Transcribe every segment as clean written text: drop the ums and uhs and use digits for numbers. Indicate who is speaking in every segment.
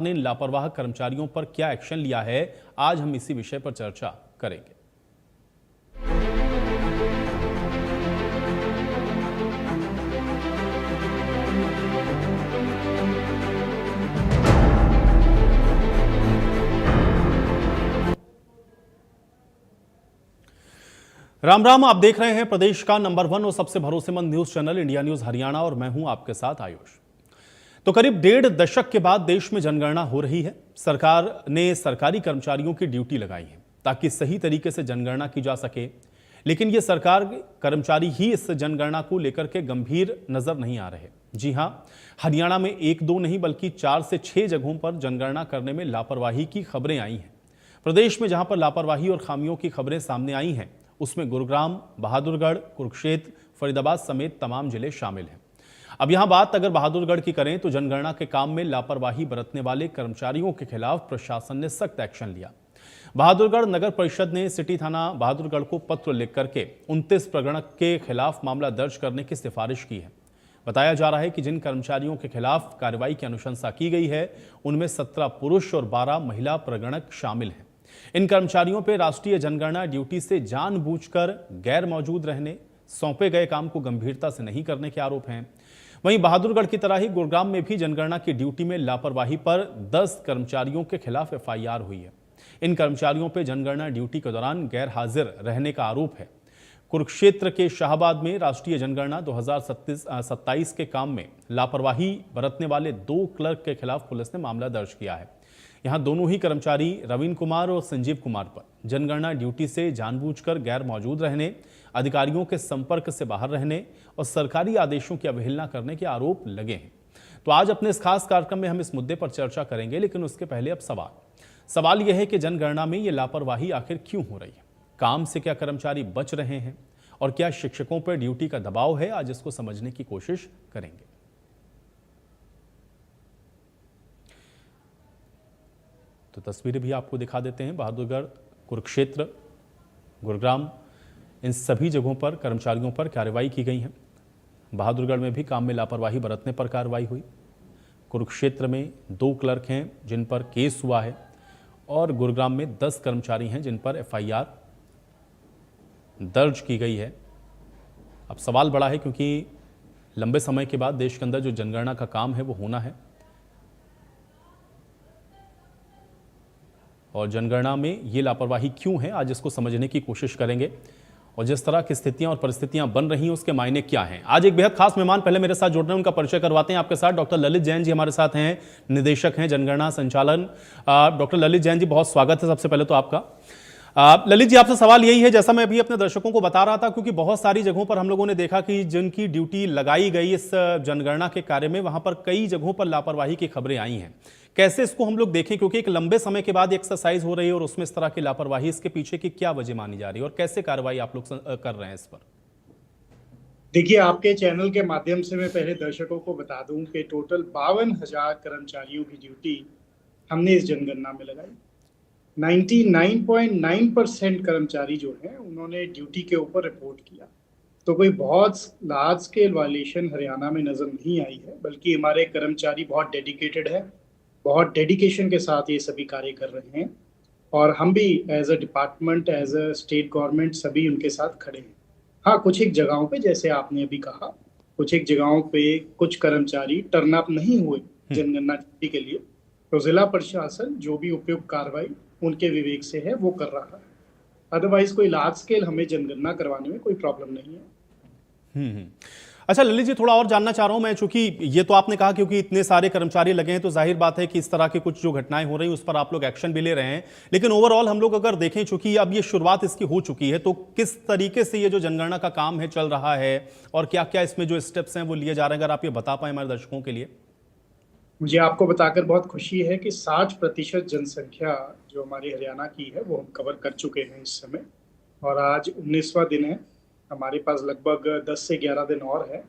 Speaker 1: ने लापरवाह कर्मचारियों पर क्या एक्शन लिया है, आज हम इसी विषय पर चर्चा करेंगे। राम राम, आप देख रहे हैं प्रदेश का नंबर 1 और सबसे भरोसेमंद news channel India news Haryana और मैं हूं आपके साथ आयुष। तो करीब 1.5 दशक के बाद देश में जनगणना हो रही है। सरकार ने सरकारी कर्मचारियों की ड्यूटी लगाई है ताकि सही तरीके से जनगणना की जा सके, लेकिन ये सरकार कर्मचारी ही इस जनगणना को लेकर के गंभीर नजर नहीं आ रहे। जी हां, हरियाणा में 1-2 नहीं बल्कि 4 से 6 जगहों पर जनगणना करने में लापरवाही की खबरें आई हैं। प्रदेश में जहां पर लापरवाही और खामियों की खबरें सामने आई हैं, उसमें गुरुग्राम, बहादुरगढ़, कुरुक्षेत्र, फरीदाबाद समेत तमाम जिले शामिल हैं। अब यहां बात अगर बहादुरगढ़ की करें तो जनगणना के काम में लापरवाही बरतने वाले कर्मचारियों के खिलाफ प्रशासन ने सख्त एक्शन लिया। बहादुरगढ़ नगर परिषद ने सिटी थाना बहादुरगढ़ को पत्र लिख करके 29 प्रगणक के खिलाफ मामला दर्ज करने की सिफारिश की है। बताया जा रहा है कि जिन कर्मचारियों के खिलाफ कार्रवाई की अनुशंसा की गई है, उनमें 17 पुरुष और 12 महिला प्रगणक शामिल हैं। इन कर्मचारियों पर राष्ट्रीय जनगणना ड्यूटी से जानबूझकर गैर मौजूद रहने, सौंपे गए काम को गंभीरता से नहीं करने के आरोप हैं। वहीं बहादुरगढ़ की तरह ही गुरुग्राम में भी जनगणना की ड्यूटी में लापरवाही पर 10 कर्मचारियों के खिलाफ FIR हुई है। इन कर्मचारियों पर जनगणना ड्यूटी के दौरान गैर हाजिर रहने का आरोप है। कुरुक्षेत्र के शाहबाद में राष्ट्रीय जनगणना 2027 के काम में लापरवाही बरतने वाले 2 क्लर्क के खिलाफ पुलिस ने मामला दर्ज किया है। यहां दोनों ही कर्मचारी रवीन कुमार और संजीव कुमार पर जनगणना ड्यूटी से जानबूझकर गैर मौजूद रहने, अधिकारियों के संपर्क से बाहर रहने और सरकारी आदेशों की अवहेलना करने के आरोप लगे हैं। तो आज अपने इस खास कार्यक्रम में हम इस मुद्दे पर चर्चा करेंगे, लेकिन उसके पहले अब सवाल यह है कि जनगणना में यह लापरवाही आखिर क्यों हो रही है? काम से क्या कर्मचारी बच रहे हैं और क्या शिक्षकों पर ड्यूटी का दबाव है? आज इसको समझने की कोशिश करेंगे। तो तस्वीरें भी आपको दिखा देते हैं। बहादुरगढ़, कुरुक्षेत्र, गुरुग्राम, इन सभी जगहों पर कर्मचारियों पर कार्रवाई की गई है। बहादुरगढ़ में भी काम में लापरवाही बरतने पर कार्रवाई हुई। कुरुक्षेत्र में 2 क्लर्क हैं जिन पर केस हुआ है और गुरुग्राम में 10 कर्मचारी हैं जिन पर FIR दर्ज की गई है। अब सवाल बड़ा है क्योंकि लंबे समय के बाद देश के अंदर जो जनगणना का काम है वो होना है और जनगणना में ये लापरवाही क्यों है, आज इसको समझने की कोशिश करेंगे और जिस तरह की स्थितियां और परिस्थितियां बन रही हैं उसके मायने क्या हैं। आज एक बेहद खास मेहमान पहले मेरे साथ जुड़ रहे हैं, उनका परिचय करवाते हैं आपके साथ। डॉक्टर ललित जैन जी हमारे साथ हैं, निदेशक हैं जनगणना संचालन। डॉक्टर ललित जैन जी, बहुत स्वागत है सबसे पहले तो आपका। ललित जी, आपसे सवाल यही है, जैसा मैं अभी अपने दर्शकों को बता रहा था, क्योंकि बहुत सारी जगहों पर हम लोगों ने देखा कि जिनकी ड्यूटी लगाई गई इस जनगणना के कार्य में, वहां पर कई जगहों पर लापरवाही की खबरें आई हैं। कैसे इसको हम लोग देखें, क्योंकि एक लंबे समय के बाद एक्सरसाइज हो रही है और उसमें इस तरह की लापरवाही, इसके पीछे की क्या वजह मानी जा रही है और कैसे कार्रवाई आप लोग कर रहे हैं इस पर?
Speaker 2: देखिए, आपके चैनल के माध्यम से मैं पहले दर्शकों को बता दूं कि टोटल 52,000 कर्मचारियों की ड्यूटी हमने इस जनगणना में लगाई। 99.9% कर्मचारी जो हैं उन्होंने ड्यूटी के ऊपर रिपोर्ट किया। तो कोई बहुत लार्ज स्केल वायलेशन हरियाणा में नजर नहीं आई है, बल्कि हमारे कर्मचारी बहुत डेडिकेटेड है, बहुत डेडिकेशन के साथ ये सभी कार्य कर रहे हैं और हम भी as a department, as a state government सभी उनके साथ खड़े हैं। हाँ, कुछ एक जगहों पे, जैसे आपने अभी कहा, कुछ एक जगहों पे कुछ कर्मचारी टर्न अप नहीं हुए जनगणना ड्यूटी के लिए, तो जिला प्रशासन जो भी उपयुक्त कार्रवाई उनके विवेक से है वो कर रहा है। अदरवाइज कोई लार्ज स्केल हमें जनगणना करवाने में कोई प्रॉब्लम नहीं है।
Speaker 1: अच्छा ललित जी, थोड़ा और जानना चाह रहा हूं मैं, चूंकि ये तो आपने कहा क्योंकि इतने सारे कर्मचारी लगे हैं तो जाहिर बात है कि इस तरह की कुछ जो घटनाएं हो रही हैं उस पर आप लोग एक्शन भी ले रहे हैं, लेकिन ओवरऑल हम लोग अगर देखें, चूंकि अब ये शुरुआत इसकी हो चुकी है, तो किस तरीके से ये जो जनगणना का काम है चल रहा है और क्या क्या इसमें जो स्टेप्स हैं वो लिए जा रहे हैं, अगर आप ये बता पाए हमारे दर्शकों के लिए।
Speaker 2: मुझे आपको बताकर बहुत खुशी है कि 60% जनसंख्या जो हमारी हरियाणा की है वो हम कवर कर चुके हैं इस समय, और आज 19वां दिन है। हमारे पास लगभग 10 से 11 दिन और है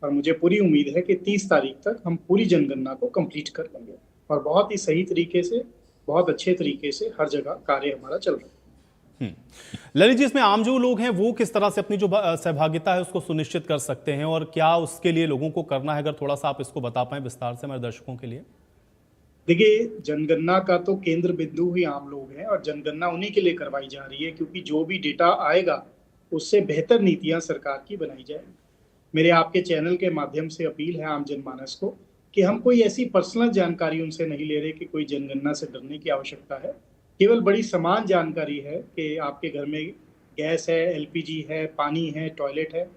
Speaker 2: और मुझे पूरी उम्मीद है कि 30 तारीख तक हम पूरी जनगणना को कंप्लीट कर लेंगे और बहुत ही सही तरीके से, बहुत अच्छे तरीके से हर जगह कार्य हमारा चल रहा है।
Speaker 1: ललित जी, इसमें आम जो लोग हैं वो किस तरह से अपनी जो सहभागिता है उसको सुनिश्चित कर सकते हैं और क्या उसके लिए लोगों को करना है, अगर थोड़ा सा आप इसको बता पाएं विस्तार से हमारे दर्शकों के लिए।
Speaker 2: देखिए, जनगणना का तो केंद्र बिंदु ही आम लोग हैं और जनगणना उन्हीं के लिए करवाई जा रही है, क्योंकि जो भी डेटा आएगा उससे बेहतर नीतियां सरकार की बनाई जाएंगी। मेरे आपके चैनल के माध्यम से अपील है आम जनमानस को कि हम कोई ऐसी पर्सनल जानकारी उनसे नहीं ले रहे कि कोई जनगणना से डरने की आवश्यकता है। केवल बड़ी समान जानकारी है कि आपके घर में गैस है, एलपीजी है, पानी है, टॉयलेट है।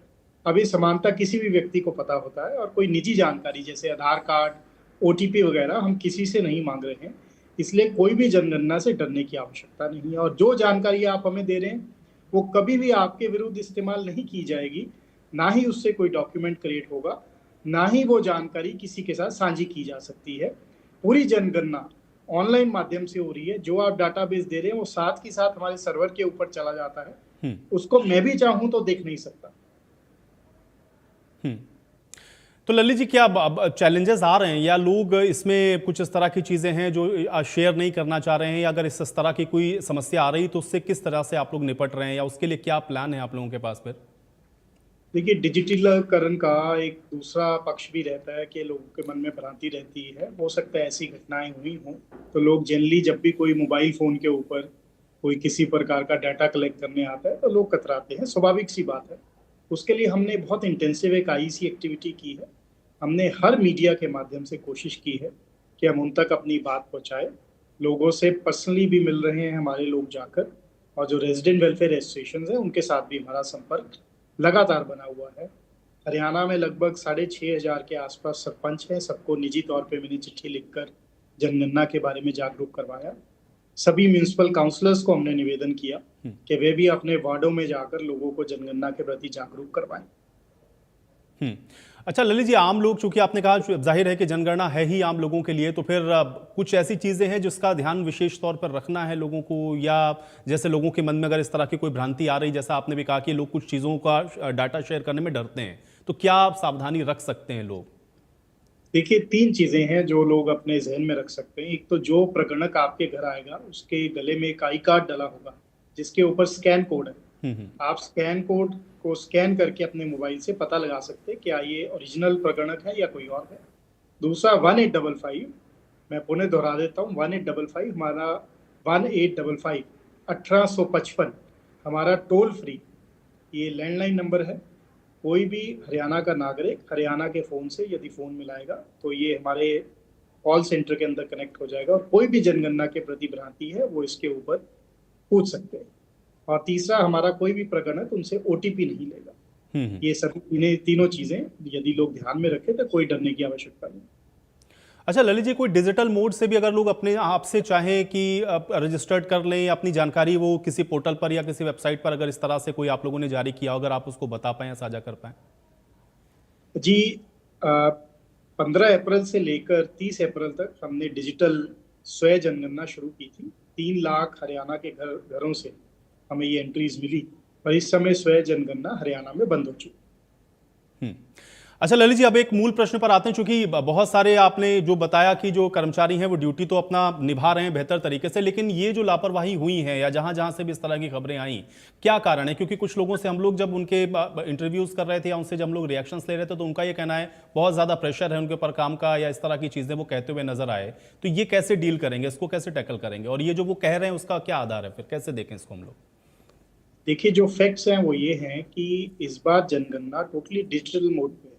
Speaker 2: अब ये समानता किसी भी व्यक्ति को पता होता है, और कोई निजी जानकारी जैसे आधार कार्ड, ओटीपी वगैरह हम किसी से नहीं मांग रहे हैं। इसलिए कोई भी जनगणना से डरने की आवश्यकता नहीं है, और जो जानकारी आप हमें दे रहे हैं वो कभी भी आपके विरुद्ध इस्तेमाल नहीं की जाएगी। ना ही उससे कोई डॉक्यूमेंट क्रिएट होगा, ना ही वो जानकारी किसी के साथ साझी की जा सकती है। पूरी जनगणना ऑनलाइन माध्यम से हो रही है। जो आप डाटाबेस दे रहे हैं वो साथ ही साथ हमारे सर्वर के ऊपर चला जाता है,
Speaker 1: हम्म।
Speaker 2: उसको मैं भी चाहूं तो देख नहीं सकता।
Speaker 1: हम्म। तो ललित जी, क्या अब चैलेंजेस आ रहे हैं या लोग इसमें कुछ इस तरह की चीजें हैं जो शेयर नहीं करना चाह रहे हैं, या अगर इस तरह की कोई समस्या आ रही तो उससे किस तरह से आप लोग निपट रहे हैं, या उसके लिए क्या प्लान है आप लोगों के पास फिर?
Speaker 2: देखिए, डिजिटलीकरण का एक दूसरा पक्ष भी रहता है कि लोगों के मन में भ्रांति रहती है। हो सकता है ऐसी घटनाएं हुई हों, तो लोग जनरली जब भी कोई मोबाइल फोन के ऊपर कोई किसी प्रकार का डाटा कलेक्ट करने आता है तो लोग कतराते हैं, स्वाभाविक सी बात है। उसके लिए हमने बहुत इंटेंसिव एक आईसी एक्टिविटी की है। हमने हर मीडिया के माध्यम से कोशिश की है कि हम उन तक अपनी बात पहुंचाए। लोगों से पर्सनली भी मिल रहे हैं हमारे लोग जाकर, और जो रेजिडेंट वेलफेयर एसोसिएशन है उनके साथ भी हमारा संपर्क लगातार बना हुआ है। हरियाणा में लगभग 6,500 के आसपास सरपंच हैं। सबको निजी तौर पे मैंने चिट्ठी लिखकर जनगणना के बारे में जागरूक करवाया। सभी म्यूनिसिपल काउंसलर्स को हमने निवेदन किया कि वे भी अपने वार्डों में जाकर लोगों को जनगणना के प्रति जागरूक करवाएं।
Speaker 1: अच्छा ललित जी, आम लोग, चूंकि आपने कहा जाहिर है कि जनगणना है ही आम लोगों के लिए, तो फिर कुछ ऐसी चीजें हैं जिसका ध्यान विशेष तौर पर रखना है लोगों को, या जैसे लोगों के मन में अगर इस तरह की कोई भ्रांति आ रही, जैसा आपने भी कहा कि लोग कुछ चीजों का डाटा शेयर करने में डरते हैं, तो क्या आप सावधानी रख सकते हैं लोग?
Speaker 2: देखिए, 3 चीजें हैं जो लोग अपने जहन में रख सकते हैं। एक तो जो प्रगणक आपके घर आएगा उसके गले में एक आई कार्ड डला होगा जिसके ऊपर स्कैन कोड है।
Speaker 1: हम्म।
Speaker 2: आप स्कैन कोड को स्कैन करके अपने मोबाइल से पता लगा सकते हैं क्या ये ओरिजिनल प्रगणक है या कोई और है। दूसरा 1855, मैं पुनः दोहरा देता हूँ, 1855 हमारा 1855 1855 हमारा टोल फ्री ये लैंडलाइन नंबर है। कोई भी हरियाणा का नागरिक हरियाणा के फोन से यदि फोन मिलाएगा तो ये हमारे कॉल सेंटर के अंदर कनेक्ट हो जाएगा, और कोई भी जनगणना के प्रति भ्रांति है वो इसके ऊपर पूछ सकते हैं। और तीसरा, हमारा कोई भी प्रगणक उनसे ओटीपी नहीं लेगा। ये सभी तीनों चीजें यदि लोग ध्यान में रखें तो कोई डरने की आवश्यकता नहीं।
Speaker 1: अच्छा ललित जी, कोई डिजिटल मोड से भी अगर लोग अपने आप से चाहें कि रजिस्टर्ड कर लें अपनी जानकारी, वो किसी पोर्टल पर या किसी वेबसाइट पर, अगर इस तरह से कोई आप लोगों ने जारी किया, अगर आप उसको बता पाएं या साझा कर पाएं?
Speaker 2: जी, 15 अप्रैल से लेकर 30 अप्रैल तक हमने डिजिटल स्वयं जनगणना शुरू की थी। 3 लाख हरियाणा के घरों से हमें ये एंट्रीज मिली, और इस समय स्वयं जनगणना हरियाणा में बंद हो चुकी।
Speaker 1: अच्छा ललित जी, अब एक मूल प्रश्न पर आते हैं, चूंकि बहुत सारे आपने जो बताया कि जो कर्मचारी हैं वो ड्यूटी तो अपना निभा रहे हैं बेहतर तरीके से, लेकिन ये जो लापरवाही हुई है या जहां जहां से भी इस तरह की खबरें आई, क्या कारण है? क्योंकि कुछ लोगों से हम लोग जब उनके इंटरव्यूज कर रहे थे या उनसे जब हम लोग रिएक्शंस ले रहे थे तो उनका ये कहना है बहुत ज्यादा प्रेशर है उनके ऊपर काम का, या इस तरह की चीजें वो कहते हुए नजर आए। तो ये कैसे डील करेंगे, इसको कैसे टैकल करेंगे, और ये जो वो कह रहे हैं उसका क्या आधार है, फिर कैसे देखें इसको हम लोग?
Speaker 2: देखिए, जो फैक्ट्स हैं वो ये हैं कि इस बार जनगणना टोटली डिजिटल मोड पे है।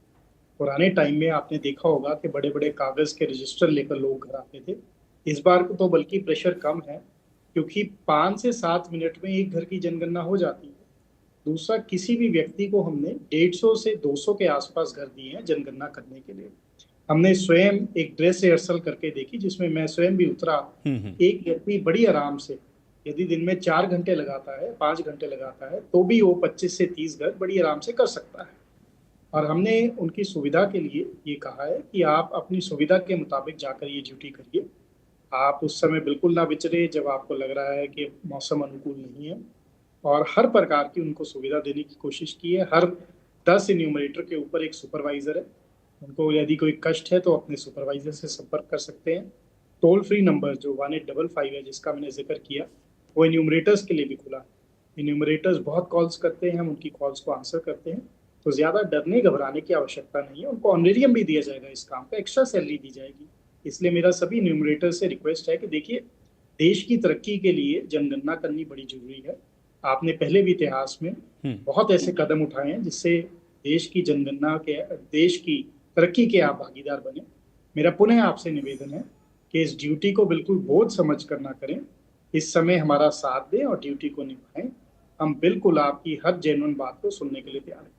Speaker 2: पुराने टाइम में आपने देखा होगा कि बड़े बड़े कागज के रजिस्टर लेकर लोग घर आते थे। इस बार तो बल्कि प्रेशर कम है, क्योंकि 5 से 7 मिनट में एक घर की जनगणना हो जाती है। दूसरा, किसी भी व्यक्ति को हमने 150 से 200 के आसपास घर दिए हैं जनगणना करने के लिए। हमने स्वयं एक ड्रेस रिहर्सल करके देखी जिसमें मैं स्वयं भी उतरा। एक व्यक्ति बड़ी आराम से, यदि दिन में 4 घंटे लगाता है, 5 घंटे लगाता है, तो भी वो 25 से 30 घर बड़ी आराम से कर सकता है। और हमने उनकी सुविधा के लिए ये कहा है कि आप अपनी सुविधा के मुताबिक जाकर ये ड्यूटी करिए। आप उस समय बिल्कुल ना विचरे जब आपको लग रहा है कि मौसम अनुकूल नहीं है, और हर प्रकार की उनको सुविधा देने की कोशिश की है। हर 10 इन्यूमरेटर के ऊपर एक सुपरवाइजर है। उनको यदि कोई कष्ट है तो अपने सुपरवाइजर से संपर्क कर सकते हैं। टोल फ्री नंबर जो 1855 है जिसका मैंने जिक्र किया, वो इन्यूमरेटर्स के लिए भी खुला है। इन्यूमरेटर्स बहुत कॉल्स करते हैं, हम उनकी कॉल्स को आंसर करते हैं। तो ज़्यादा डरने घबराने की आवश्यकता नहीं है। उनको ऑनरेरियम भी दिया जाएगा, इस काम का एक्स्ट्रा सैलरी दी जाएगी। इसलिए मेरा सभी न्यूमरेटर से रिक्वेस्ट है कि देखिए, देश की तरक्की के लिए जनगणना करनी बड़ी जरूरी है। आपने पहले भी इतिहास में बहुत ऐसे कदम उठाए हैं जिससे देश की जनगणना के, देश की तरक्की के आप भागीदार बने। मेरा पुनः आपसे निवेदन है कि इस ड्यूटी को बिल्कुल बोझ समझ कर ना करें। इस समय हमारा साथ दें और ड्यूटी को निभाएं। हम बिल्कुल आपकी हर जेन्युइन बात को सुनने के लिए तैयार हैं।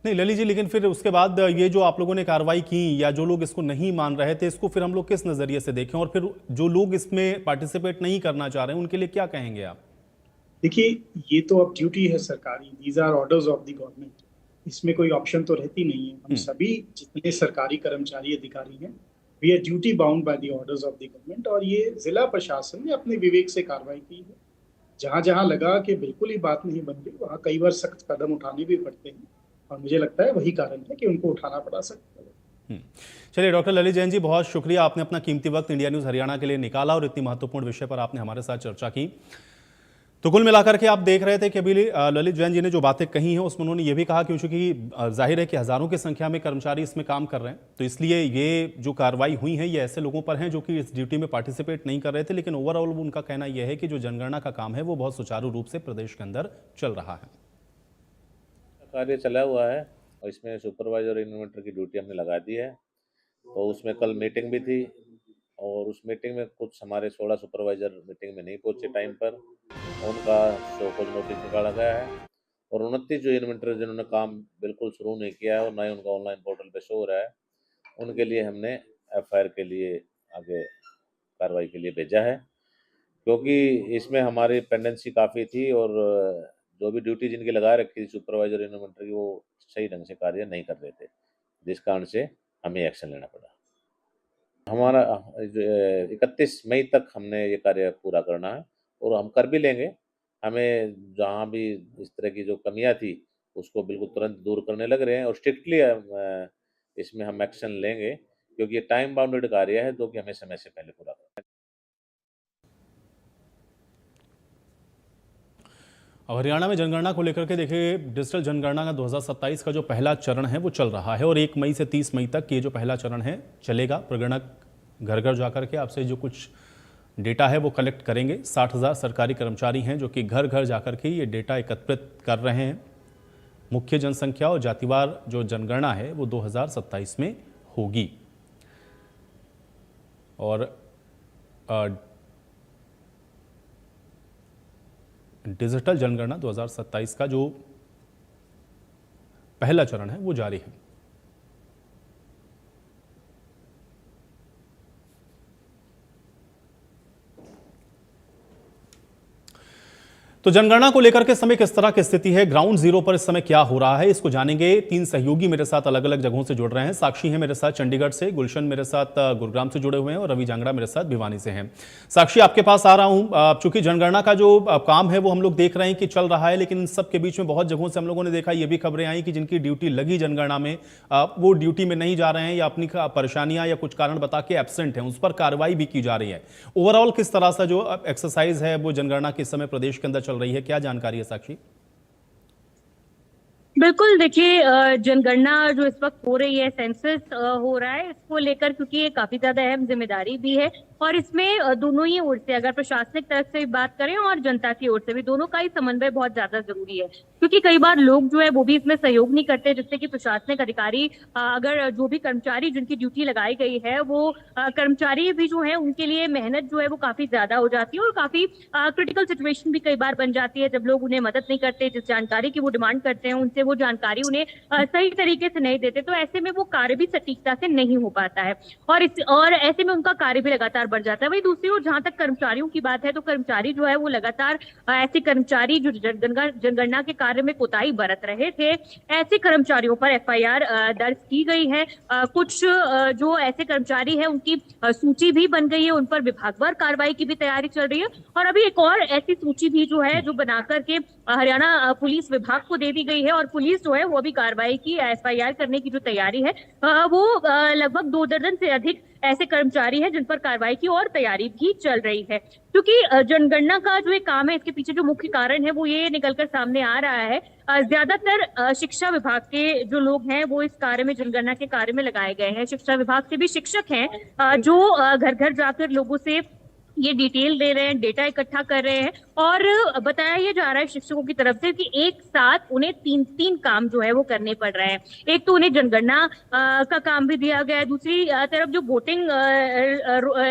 Speaker 1: नहीं ललित जी, लेकिन फिर उसके बाद ये जो आप लोगों ने कार्रवाई की या जो लोग इसको नहीं मान रहे थे, इसको फिर हम लोग किस नजरिए से देखें, और फिर जो लोग इसमें पार्टिसिपेट नहीं करना चाह रहे हैं उनके लिए क्या कहेंगे आप?
Speaker 2: देखिए, ये तो अब ड्यूटी है सरकारी, these are orders of the government. इसमें कोई ऑप्शन तो रहती नहीं है। हम सभी जितने सरकारी कर्मचारी अधिकारी हैं, we are duty bound by the orders of the government, और ये जिला प्रशासन ने अपने विवेक से कार्रवाई की है। जहां जहां लगा कि बिल्कुल ही बात नहीं बन रही, वहां कई बार सख्त कदम उठाने भी पड़ते हैं, और मुझे लगता है वही कारण है कि उनको उठाना पड़ा सख्त कदम।
Speaker 1: चलिए डॉक्टर ललित जैन जी, बहुत शुक्रिया, आपने अपना कीमती वक्त इंडिया न्यूज़ हरियाणा के लिए निकाला और इतनी महत्वपूर्ण विषय पर आपने हमारे साथ चर्चा की। तो कुल मिलाकर के आप देख रहे थे कि अभी ललित जैन जी ने जो बातें कही हैं उसमें उन्होंने ये भी कहा कि चूंकि जाहिर है कि हजारों की संख्या में कर्मचारी इसमें काम कर रहे हैं, तो इसलिए ये जो कार्रवाई हुई है ये ऐसे लोगों पर हैं जो कि इस ड्यूटी में पार्टिसिपेट नहीं कर रहे थे, लेकिन ओवरऑल उनका कहना यह है कि जो जनगणना का काम है वो बहुत सुचारू रूप से प्रदेश के अंदर चल रहा है।
Speaker 3: कार्य चला हुआ है और इसमें सुपरवाइजर इन्वेंटर की ड्यूटी हमने लगा दी है। तो उसमें कल मीटिंग भी थी और उस मीटिंग में कुछ हमारे 16 सुपरवाइजर मीटिंग में नहीं पहुंचे टाइम पर, उनका शोकॉज नोटिस निकाला गया है। और 29 जो इन्वेंटर जिन्होंने काम बिल्कुल शुरू नहीं किया है और ना ही उनका ऑनलाइन पोर्टल पे शो हो रहा है, उनके लिए हमने एफआईआर के लिए आगे कार्रवाई के लिए भेजा है, क्योंकि इसमें हमारी पेंडेंसी काफ़ी थी और जो भी ड्यूटी जिनकी लगा रखी थी सुपरवाइजर इन्वेंटर की, वो सही ढंग से कार्य नहीं कर रहे थे, जिस कारण से हमें एक्शन लेना पड़ा। हमारा 31 मई तक हमने ये कार्य पूरा करना है और हम कर भी लेंगे। हमें जहाँ भी इस तरह की जो कमियां थी उसको बिल्कुल तुरंत दूर करने लग रहे हैं और स्ट्रिक्टली इसमें हम एक्शन लेंगे, क्योंकि ये टाइम बाउंडेड कार्य है जो कि हमें समय से पहले पूरा करना है।
Speaker 1: अब हरियाणा में जनगणना को लेकर के देखिए, डिजिटल जनगणना का 2027 का जो पहला चरण है वो चल रहा है और 1 मई से 30 मई तक ये जो पहला चरण है चलेगा। प्रगणक घर घर जाकर के आपसे जो कुछ डेटा है वो कलेक्ट करेंगे। 60,000 सरकारी कर्मचारी हैं जो कि घर घर जाकर के ये डेटा एकत्रित कर रहे हैं। मुख्य जनसंख्या और जातिवार जो जनगणना है वो 2027 में होगी और डिजिटल जनगणना 2027 का जो पहला चरण है वो जारी है। तो जनगणना को लेकर के समय किस तरह की स्थिति है, ग्राउंड जीरो पर इस समय क्या हो रहा है, इसको जानेंगे। 3 सहयोगी मेरे साथ अलग अलग जगहों से जुड़ रहे हैं। साक्षी हैं मेरे साथ चंडीगढ़ से, गुलशन मेरे साथ गुरुग्राम से जुड़े हुए हैं और रवि जांगड़ा मेरे साथ भिवानी से हैं। साक्षी, आपके पास आ रहा हूं। चूंकि जनगणना का जो काम है वो हम लोग देख रहे हैं कि चल रहा है, लेकिन इन सब के बीच में बहुत जगहों से हम लोगों ने देखा, ये भी खबरें आई कि जिनकी ड्यूटी लगी जनगणना में वो ड्यूटी में नहीं जा रहे हैं या अपनी परेशानियां या कुछ कारण बता के एब्सेंट हैं, उस पर कार्रवाई भी की जा रही है। ओवरऑल किस तरह से जो एक्सरसाइज है वो जनगणना के समय प्रदेश के अंदर चल रही है, क्या जानकारी है साक्षी?
Speaker 4: बिल्कुल, देखिए जनगणना जो इस वक्त हो रही है, सेंसस हो रहा है, इसको लेकर क्योंकि ये काफी ज्यादा अहम जिम्मेदारी भी है और इसमें दोनों ही ओर से, अगर प्रशासनिक तरफ से बात करें और जनता की ओर से भी, दोनों का ही समन्वय बहुत ज्यादा जरूरी है। क्योंकि कई बार लोग जो है वो भी इसमें सहयोग नहीं करते, जिससे कि प्रशासनिक अधिकारी, अगर जो भी कर्मचारी जिनकी ड्यूटी लगाई गई है वो कर्मचारी भी जो है, उनके लिए मेहनत जो है वो काफी ज्यादा हो जाती है और काफी क्रिटिकल सिचुएशन भी कई बार बन जाती है जब लोग उन्हें मदद नहीं करते, जिस जानकारी की वो डिमांड करते हैं उनसे वो जानकारी उन्हें सही तरीके से नहीं देते, तो ऐसे में वो कार्य भी सटीकता से नहीं हो पाता है और ऐसे में उनका कार्य भी लगातार बढ़ जाता है। वही दूसरी ओर जहां तक कर्मचारियों की बात है, तो कर्मचारी जो है वो लगातार ऐसे कर्मचारी जो जनगणना के कार्य में कोताही बरत रहे थे, ऐसे कर्मचारियों पर एफआईआर दर्ज की गई है। कुछ जो ऐसे कर्मचारी है उनकी सूची भी बन गई है, उन पर विभागवार कार्रवाई की भी तैयारी चल रही है और अभी एक और ऐसी सूची भी जो है जो बना करके हरियाणा पुलिस विभाग को दे दी गई है और पुलिस जो है वो अभी कार्रवाई की, एफआईआर करने की जो तैयारी है वो लगभग 2 दर्जन से अधिक ऐसे कर्मचारी हैं जिन पर कार्रवाई की और तैयारी भी चल रही है। क्योंकि जनगणना का जो एक काम है, इसके पीछे जो मुख्य कारण है वो ये निकलकर सामने आ रहा है, ज्यादातर शिक्षा विभाग के जो लोग हैं वो इस कार्य में, जनगणना के कार्य में लगाए गए हैं। शिक्षा विभाग से भी शिक्षक हैं जो घर घर जाकर लोगों से ये डिटेल दे रहे हैं, डेटा इकट्ठा कर रहे हैं। और बताया ये जा रहा है शिक्षकों की तरफ से कि एक साथ उन्हें तीन तीन काम जो है वो करने पड़ रहे हैं। एक तो उन्हें जनगणना का काम भी दिया गया है, दूसरी तरफ जो वोटिंग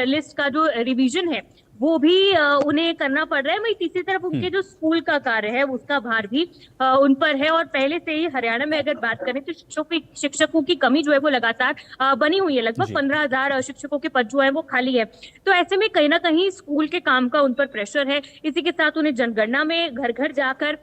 Speaker 4: लिस्ट का जो रिवीजन है वो भी उन्हें करना पड़ रहा है। वही तीसरी तरफ उनके जो स्कूल का कार्य है उसका भार भी उन पर है। और पहले से ही हरियाणा में अगर बात करें तो शिक्षकों की कमी जो है वो लगातार बनी हुई है। लगभग 15,000 शिक्षकों के पद जो है वो खाली है। तो ऐसे में कहीं ना कहीं स्कूल के काम का उन पर प्रेशर है। इसी के साथ उन्हें जनगणना में घर घर जाकर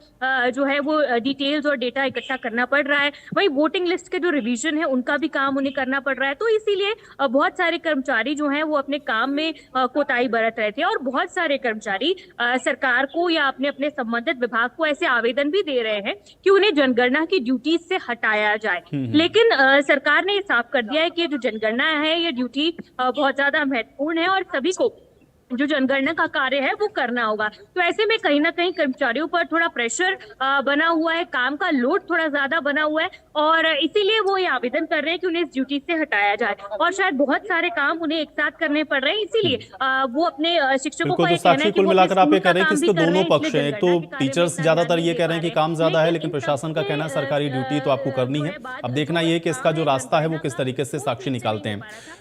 Speaker 4: जो है वो डिटेल्स और डेटा इकट्ठा करना पड़ रहा है। वही वोटिंग लिस्ट के जो रिवीजन है उनका भी काम उन्हें करना पड़ रहा है। तो इसीलिए बहुत सारे कर्मचारी जो हैं वो अपने काम में कोताही बरत रहे थे। और बहुत सारे कर्मचारी सरकार को या अपने अपने संबंधित विभाग को ऐसे आवेदन भी दे रहे हैं कि उन्हें जनगणना की ड्यूटीज से हटाया जाए। लेकिन सरकार ने साफ कर दिया है कि जो जनगणना है ये ड्यूटी बहुत ज्यादा महत्वपूर्ण है और सभी को जो जनगणना का कार्य है वो करना होगा। तो ऐसे में कहीं ना कहीं कर्मचारियों पर थोड़ा प्रेशर बना हुआ है, काम का लोड थोड़ा ज्यादा बना हुआ है और इसीलिए वो ये आवेदन कर रहे हैं कि उन्हें इस ड्यूटी से हटाया जाए। और शायद बहुत सारे काम उन्हें एक साथ करने पड़ रहे हैं, इसीलिए वो अपने शिक्षकों को
Speaker 1: तो साक्षी, कुल मिलाकर आप ये कह रहे हैं कि इसके दोनों पक्ष हैं। एक तो टीचर्स ज्यादातर ये कह रहे हैं कि काम ज्यादा है, लेकिन प्रशासन का कहना है सरकारी ड्यूटी तो आपको करनी है। अब देखना ये कि इसका जो रास्ता है वो किस तरीके से साक्षी निकालते हैं।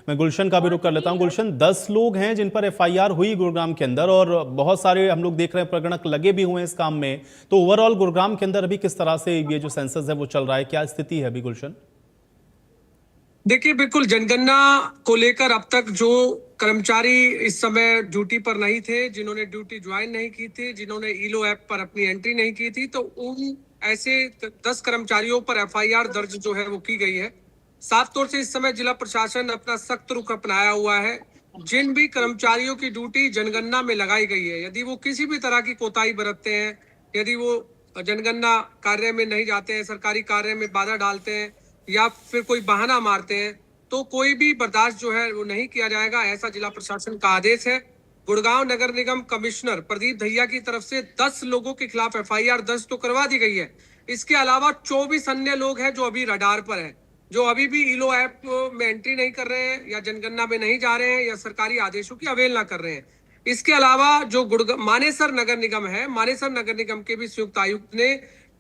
Speaker 1: मैं गुलशन का भी रुख कर लेता हूँ। गुलशन, 10 लोग हैं जिन पर FIR हुई गुरुग्राम के अंदर और बहुत सारे हम लोग देख रहे हैं प्रगणक लगे भी हुए हैं इस काम में। तो ओवरऑल गुरुग्राम के अंदर अभी किस तरह से ये जो सेंसस है वो चल रहा है, क्या स्थिति है अभी गुलशन?
Speaker 5: देखिए, बिल्कुल जनगणना को लेकर अब तक जो कर्मचारी इस समय ड्यूटी पर नहीं थे, जिन्होंने ड्यूटी ज्वाइन नहीं की थी, जिन्होंने ईलो ऐप पर अपनी एंट्री नहीं की थी, तो उन ऐसे 10 कर्मचारियों पर FIR दर्ज जो है वो की गई है। साफ तौर से इस समय जिला प्रशासन अपना सख्त रुख अपनाया हुआ है। जिन भी कर्मचारियों की ड्यूटी जनगणना में लगाई गई है, यदि वो किसी भी तरह की कोताही बरतते हैं, यदि वो जनगणना कार्य में नहीं जाते हैं, सरकारी कार्य में बाधा डालते हैं या फिर कोई बहाना मारते हैं, तो कोई भी बर्दाश्त जो है वो नहीं किया जाएगा, ऐसा जिला प्रशासन का आदेश है। गुड़गांव नगर निगम कमिश्नर प्रदीप दहिया की तरफ से 10 लोगों के खिलाफ FIR दर्ज तो करवा दी गई है। इसके अलावा 24 अन्य लोग हैं जो अभी रडार पर हैं, जो अभी भी ईलो ऐप में एंट्री नहीं कर रहे हैं या जनगणना में नहीं जा रहे हैं या सरकारी आदेशों की अवहेलना कर रहे हैं। इसके अलावा जो मानेसर नगर निगम है, मानेसर नगर निगम के भी संयुक्त आयुक्त ने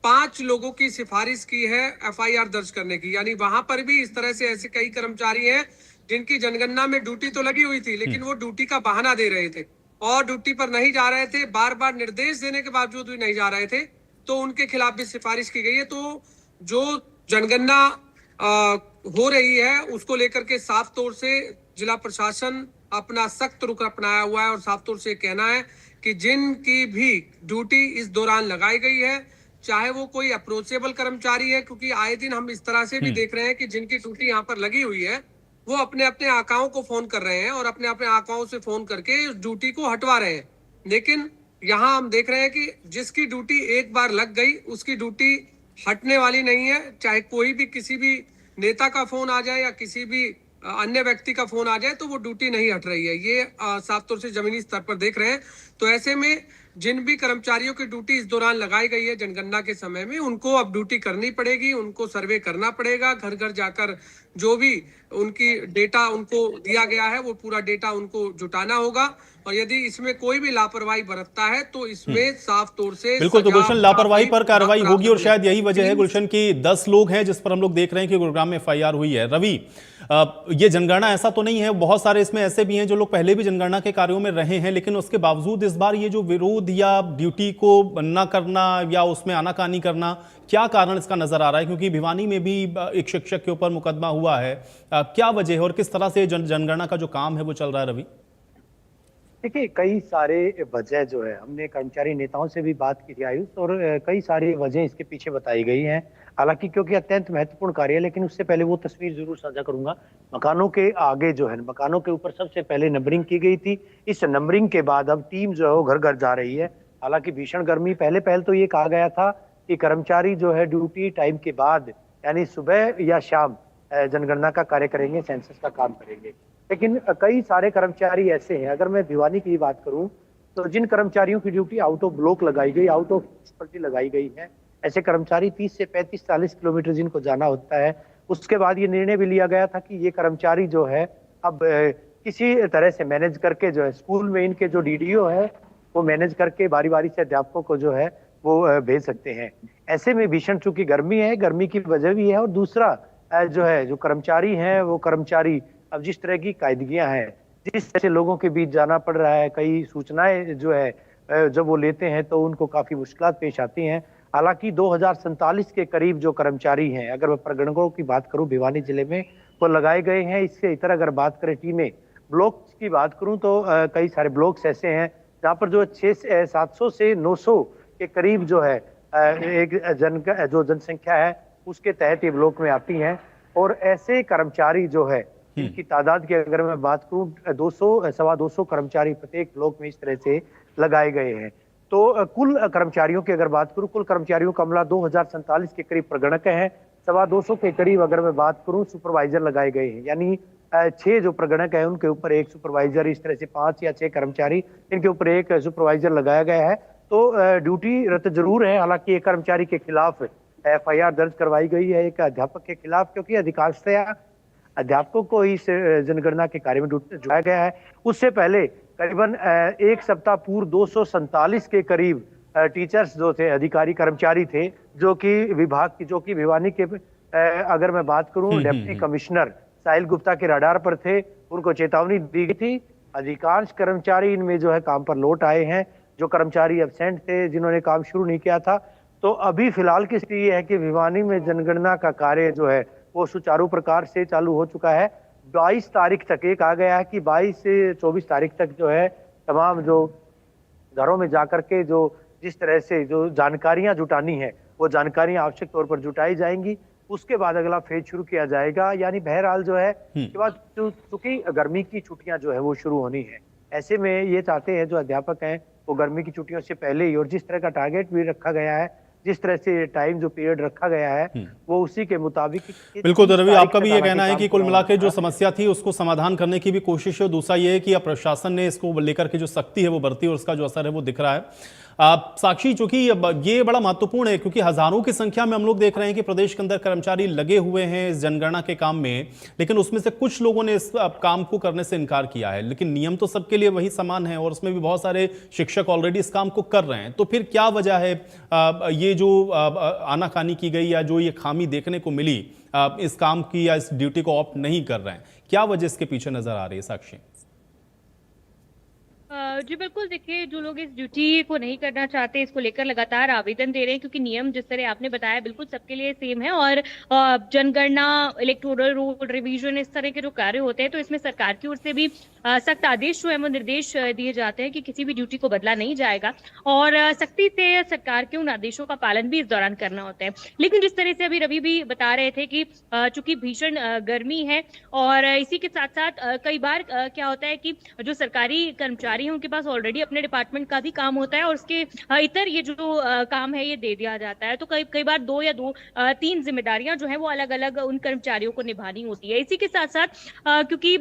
Speaker 5: 5 लोगों की सिफारिश की है FIR दर्ज करने की। यानी वहां पर भी इस तरह से ऐसे कई कर्मचारी हैं जिनकी जनगणना में ड्यूटी तो लगी हुई थी, लेकिन वो ड्यूटी का बहाना दे रहे थे और ड्यूटी पर नहीं जा रहे थे, बार बार निर्देश देने के बावजूद भी नहीं जा रहे थे, तो उनके खिलाफ भी सिफारिश की गई है। तो जो जनगणना हो रही है उसको लेकर के साफ तौर से जिला प्रशासन अपना सख्त रुख अपनाया हुआ है और साफ तौर से कहना है कि जिनकी भी ड्यूटी इस दौरान लगाई गई है, चाहे वो कोई अप्रोचेबल कर्मचारी है, क्योंकि आए दिन हम इस तरह से भी देख रहे हैं कि जिनकी ड्यूटी यहाँ पर लगी हुई है वो अपने अपने आकाओं को फोन कर रहे हैं और अपने अपने आकाओं से फोन करके ड्यूटी को हटवा रहे हैं। लेकिन यहाँ हम देख रहे हैं कि जिसकी ड्यूटी एक बार लग गई उसकी ड्यूटी हटने वाली नहीं है। चाहे कोई भी किसी भी नेता का फोन आ जाए या किसी भी अन्य व्यक्ति का फोन आ जाए तो वो ड्यूटी नहीं हट रही है। ये साफ तौर से जमीनी स्तर पर देख रहे हैं। तो ऐसे में जिन भी कर्मचारियों की ड्यूटी इस दौरान लगाई गई है जनगणना के समय में, उनको अब ड्यूटी करनी पड़ेगी, उनको सर्वे करना पड़ेगा, घर घर जाकर जो भी उनकी डेटा उनको दिया गया है वो पूरा डेटा उनको जुटाना होगा। और यदि इसमें कोई भी लापरवाही बरतता है तो इसमें साफ तौर से
Speaker 1: बिल्कुल, तो गुलशन लापरवाही पर कार्रवाई होगी और शायद यही वजह है गुलशन की 10 लोग हैं जिस पर हम लोग देख रहे हैं कि गुरुग्राम में FIR हुई है। रवि, ये जनगणना ऐसा तो नहीं है, बहुत सारे इसमें ऐसे भी हैं जो लोग पहले भी जनगणना के कार्यों में रहे हैं, लेकिन उसके बावजूद इस बार ये जो विरोध या ड्यूटी को न करना या उसमें आनाकानी करना, क्या कारण इसका नजर आ रहा है? क्योंकि भिवानी में भी एक शिक्षक के ऊपर मुकदमा हुआ है, क्या वजह है और किस तरह से जनगणना का जो काम है वो चल रहा है? रवि,
Speaker 6: देखिए, कई सारे वजह जो है, हमने कर्मचारी नेताओं से भी बात की थी आयुष, और कई सारी वजह इसके पीछे बताई गई हैं। हालांकि क्योंकि अत्यंत महत्वपूर्ण कार्य है, लेकिन उससे पहले वो तस्वीर जरूर साझा करूंगा। मकानों के आगे जो है, मकानों के ऊपर सबसे पहले नंबरिंग की गई थी। इस नंबरिंग के बाद अब टीम जो है वो घर घर जा रही है। हालांकि भीषण गर्मी, पहले तो ये कहा गया था कि कर्मचारी जो है ड्यूटी टाइम के बाद यानी सुबह या शाम जनगणना का कार्य करेंगे, सेंसस का काम करेंगे। लेकिन कई सारे कर्मचारी ऐसे हैं, अगर मैं भिवानी की बात करूं तो जिन कर्मचारियों की ड्यूटी आउट ऑफ ब्लॉक लगाई गई, आउट ऑफ म्युनिसिपैलिटी लगाई गई है, ऐसे कर्मचारी 30 से 35-40 किलोमीटर जिनको जाना होता है, उसके बाद ये निर्णय भी लिया गया था कि ये कर्मचारी जो है अब किसी तरह से मैनेज करके जो है स्कूल में इनके जो डीडीओ है वो मैनेज करके बारी बारी से अध्यापकों को जो है वो भेज सकते हैं। ऐसे में भीषण चूंकि गर्मी है, गर्मी की वजह भी है, और दूसरा जो है जो कर्मचारी हैं वो कर्मचारी अब जिस तरह की कायदगियां हैं, जिस तरह से लोगों के बीच जाना पड़ रहा है, कई सूचनाएं जो है जब वो लेते हैं तो उनको काफी मुश्किलात पेश आती हैं। हालांकि 2047 के करीब जो कर्मचारी हैं, अगर मैं प्रगणकों की बात करूं भिवानी जिले में, वो लगाए गए हैं। इससे इतर अगर बात करें टीमें ब्लॉक्स की बात करूं तो कई सारे ब्लॉक्स ऐसे हैं जहां पर जो 700 से 900 के करीब जो है एक जो जनसंख्या है उसके तहत ये ब्लॉक में आती हैं। और ऐसे कर्मचारी जो है इनकी तादाद की अगर मैं बात करूं 200-225 कर्मचारी प्रत्येक ब्लॉक में इस तरह से लगाए गए हैं। तो कुल कर्मचारियों की अगर बात करूं, कुल कर्मचारियों का अमला 2047 के करीब प्रगणक है, 225 के करीब अगर मैं बात करूं सुपरवाइजर लगाए गए हैं, यानी 6 जो प्रगणक है उनके ऊपर 1 सुपरवाइजर, इस तरह से 5 या 6 कर्मचारी इनके ऊपर 1 सुपरवाइजर लगाया गया है। तो ड्यूटी रद्द जरूर है। हालांकि एक कर्मचारी के खिलाफ FIR दर्ज करवाई गई है, एक अध्यापक के खिलाफ, क्योंकि अधिकांशतया अध्यापकों को इस जनगणना के कार्य में जुड़ाया गया है। उससे पहले करीबन 1 सप्ताह पूर्व 247 के करीब टीचर्स जो थे, अधिकारी कर्मचारी थे, जो कि विभाग की, जो कि भिवानी के अगर मैं बात करूं डिप्टी कमिश्नर साहिल गुप्ता के रडार पर थे, उनको चेतावनी दी गई थी। अधिकांश कर्मचारी इनमें जो है काम पर लौट आए हैं। जो कर्मचारी एब्सेंट थे, जिन्होंने काम शुरू नहीं किया था, तो अभी फिलहाल की स्थिति ये है कि भिवानी में जनगणना का कार्य जो है वो सुचारू प्रकार से चालू हो चुका है। 22 तारीख तक, एक आ गया है कि 22 से 24 तारीख तक जो है तमाम जो घरों में जाकर के जो जिस तरह से जो जानकारियां जुटानी है वो जानकारियां आवश्यक तौर पर जुटाई जाएंगी। उसके बाद अगला फेज शुरू किया जाएगा। यानी बहरहाल जो है के बाद चूंकि गर्मी की छुट्टियां जो है वो शुरू होनी है, ऐसे में ये चाहते हैं जो अध्यापक हैं वो गर्मी की छुट्टियों से पहले ही, और जिस तरह का टारगेट भी रखा गया है, जिस तरह से टाइम जो पीरियड रखा गया है वो उसी के मुताबिक।
Speaker 1: बिल्कुल रवि, आपका भी ये कहना है कि कुल मिला के जो समस्या थी उसको समाधान करने की भी कोशिश है। दूसरा ये है कि अब प्रशासन ने इसको लेकर के जो सख्ती है वो बरती है और उसका जो असर है वो दिख रहा है। साक्षी, चूंकि ये बड़ा महत्वपूर्ण है क्योंकि हजारों की संख्या में हम लोग देख रहे हैं कि प्रदेश के अंदर कर्मचारी लगे हुए हैं इस जनगणना के काम में, लेकिन उसमें से कुछ लोगों ने इस काम को करने से इनकार किया है। लेकिन नियम तो सबके लिए वही समान है और उसमें भी बहुत सारे शिक्षक ऑलरेडी इस काम को कर रहे हैं। तो फिर क्या वजह है ये जो आनाकानी की गई या जो ये खामी देखने को मिली इस काम की या इस ड्यूटी को ऑप्ट नहीं कर रहे हैं, क्या वजह इसके पीछे नजर आ रही है साक्षी?
Speaker 4: जी बिल्कुल, देखिए जो लोग इस ड्यूटी को नहीं करना चाहते, इसको लेकर लगातार आवेदन दे रहे हैं, क्योंकि नियम जिस तरह आपने बताया बिल्कुल सबके लिए सेम है। और जनगणना, इलेक्टोरल रोल रिवीजन, इस तरह के जो कार्य होते हैं, तो इसमें सरकार की ओर से भी सख्त आदेश जो है वो निर्देश दिए जाते हैं कि किसी भी ड्यूटी को बदला नहीं जाएगा और सख्ती से सरकार के उन आदेशों का पालन भी इस दौरान करना होता है। लेकिन जिस तरह से अभी रवि भी बता रहे थे कि चूंकि भीषण गर्मी है और इसी के साथ साथ कई बार क्या होता है कि जो सरकारी कर्मचारी हैं उनके पास ऑलरेडी अपने डिपार्टमेंट का भी काम होता है और उसके इतर ये जो काम है ये दे दिया जाता है। तो कई बार 2 या 3 जिम्मेदारियां जो है वो अलग अलग उन कर्मचारियों को निभानी होती है। इसी के साथ साथ क्योंकि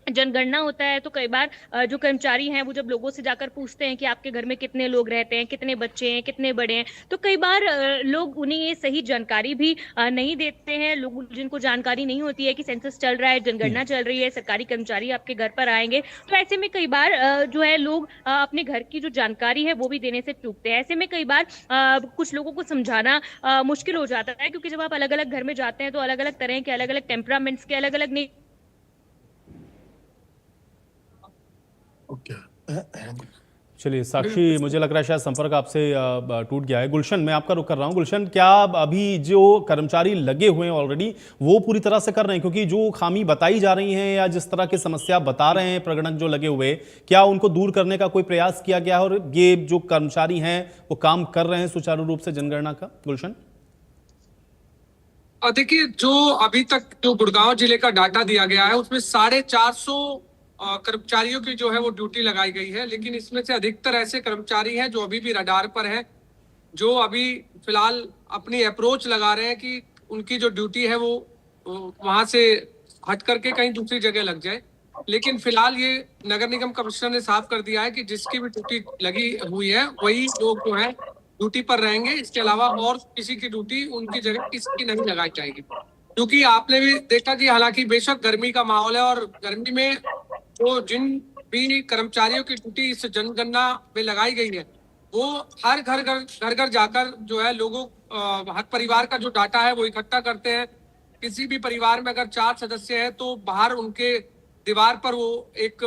Speaker 4: जनगणना होता है तो कई बार जो कर्मचारी हैं वो जब लोगों से जाकर पूछते हैं कि आपके घर में कितने लोग रहते हैं, कितने बच्चे हैं, कितने बड़े हैं, तो कई बार लोग उन्हें ये सही जानकारी भी नहीं देते हैं। लोग जिनको जानकारी नहीं होती है कि सेंसस चल रहा है, जनगणना चल रही है, सरकारी कर्मचारी आपके घर पर आएंगे, तो ऐसे में कई बार जो है लोग अपने घर की जो जानकारी है वो भी देने से चूकते हैं। ऐसे में कई बार कुछ लोगों को समझाना मुश्किल हो जाता है, क्योंकि जब आप अलग अलग घर में जाते हैं तो अलग अलग तरह के, अलग अलग टेम्परामेंट्स के, अलग अलग
Speaker 1: चलिए साक्षी, मुझे लग रहा है शायद संपर्क आपसे टूट गया है। गुलशन, मैं आपका रुख कर रहा हूं। गुलशन, क्या अभी जो कर्मचारी लगे हुए हैं ऑलरेडी वो पूरी तरह से कर रहे हैं? क्योंकि जो खामी बताई जा रही है या जिस तरह की समस्या बता रहे हैं प्रगणक जो लगे हुए, क्या उनको दूर करने का कोई प्रयास किया गया है और ये जो कर्मचारी हैं वो काम कर रहे हैं सुचारू रूप से जनगणना का? गुलशन,
Speaker 5: देखिए जो अभी तक जो गुड़गांव जिले का डाटा दिया गया है उसमें 450 कर्मचारियों की जो है वो ड्यूटी लगाई गई है, लेकिन इसमें से अधिकतर ऐसे कर्मचारी हैं जो अभी भी रडार पर हैं, जो अभी फिलहाल अपनी अप्रोच लगा रहे हैं कि उनकी जो ड्यूटी है वो वहां से हट करके कहीं दूसरी जगह लग जाए। लेकिन फिलहाल ये नगर निगम कमिश्नर ने साफ कर दिया है कि जिसकी भी ड्यूटी लगी हुई है वही लोग जो है ड्यूटी पर रहेंगे। इसके अलावा और किसी की ड्यूटी उनकी जगह किसी की नहीं लगाई जाएगी। क्योंकि आपने भी देखा कि हालांकि बेशक गर्मी का माहौल है और गर्मी में जो जिन भी कर्मचारियों की ड्यूटी इस जनगणना में लगाई गई है वो हर घर जाकर जो है लोगों हर परिवार का जो डाटा है वो इकट्ठा करते हैं। किसी भी परिवार में अगर 4 सदस्य हैं तो बाहर उनके दीवार पर वो एक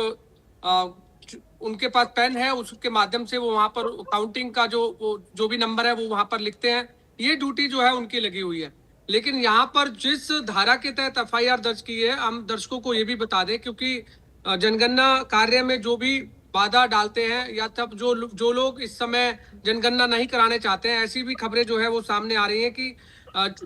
Speaker 5: उनके पास पेन है, उसके माध्यम से वो वहां पर काउंटिंग का जो भी नंबर है वो वहां पर लिखते हैं। ये ड्यूटी जो है उनकी लगी हुई है। लेकिन यहाँ पर जिस धारा के तहत एफआईआर दर्ज की है, हम दर्शकों को ये भी बता दें क्योंकि जनगणना कार्य में जो भी बाधा डालते हैं या तब जो लोग इस समय जनगणना नहीं कराने चाहते हैं, ऐसी भी खबरें जो है वो सामने आ रही हैं कि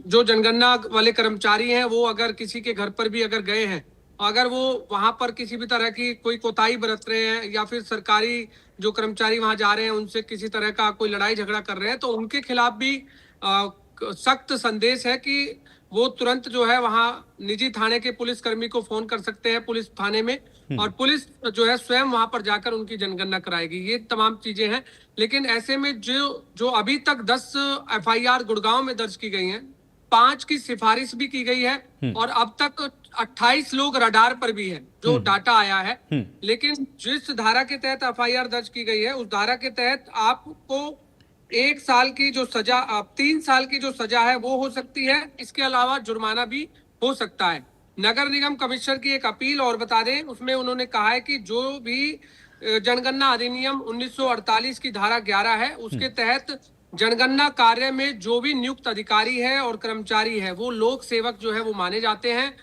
Speaker 5: जो जनगणना वाले कर्मचारी हैं वो अगर किसी के घर पर भी अगर गए हैं, अगर वो वहां पर किसी भी तरह की कोई कोताही बरत रहे हैं या फिर सरकारी जो कर्मचारी वहां जा रहे हैं उनसे किसी तरह का कोई लड़ाई झगड़ा कर रहे हैं तो उनके खिलाफ भी सख्त संदेश है कि वो तुरंत जो है वहां निजी थाने के पुलिस कर्मी को फोन कर सकते हैं पुलिस थाने में, और पुलिस जो है स्वयं वहां पर जाकर उनकी जनगणना कराएगी। ये तमाम चीजें हैं। लेकिन ऐसे में जो अभी तक 10 एफआईआर गुड़गांव में दर्ज की गई हैं, 5 की सिफारिश भी की गई है और अब तक 28 लोग रडार पर भी हैं जो डाटा आया है। लेकिन जिस धारा के तहत एफआईआर दर्ज की गई है उस धारा के तहत आपको 1 साल की जो सजा 3 साल की जो सजा है वो हो सकती है। इसके अलावा जुर्माना भी हो सकता है। नगर निगम कमिश्नर की एक अपील और बता दें, उसमें उन्होंने कहा है कि जो भी जनगणना अधिनियम 1948 की धारा 11 है उसके तहत जनगणना कार्य में जो भी नियुक्त अधिकारी है और कर्मचारी है वो लोक सेवक जो है वो माने जाते हैं।